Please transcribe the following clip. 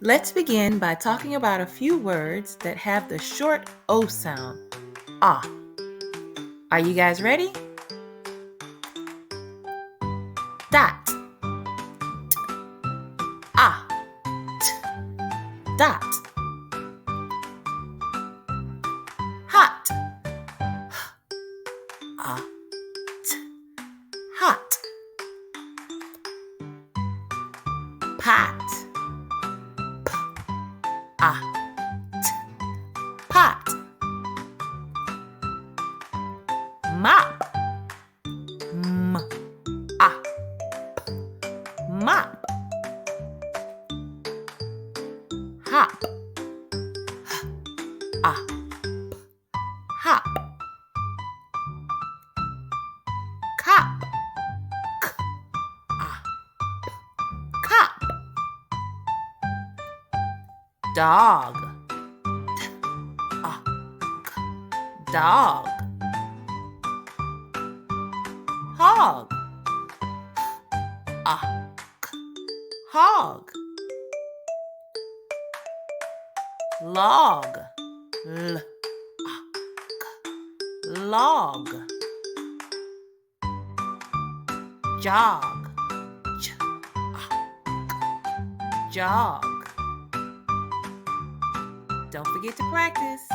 Let's begin by talking about a few words that have the short O sound, ah. Are you guys ready? Dot, t, ah, t, dot. Hot, h, ah, t, hot. Pot, p, ah, t, pot. Mop, m, ah, p, mop. Hop, h, ah, p, hop. Cop, k, ah, p, cop. Dog, d, ah, k, dog. Hog, h, ah, k, hog. Log, l, ah, k, log. Jog, j, ah, k, jog. Don't forget to practice.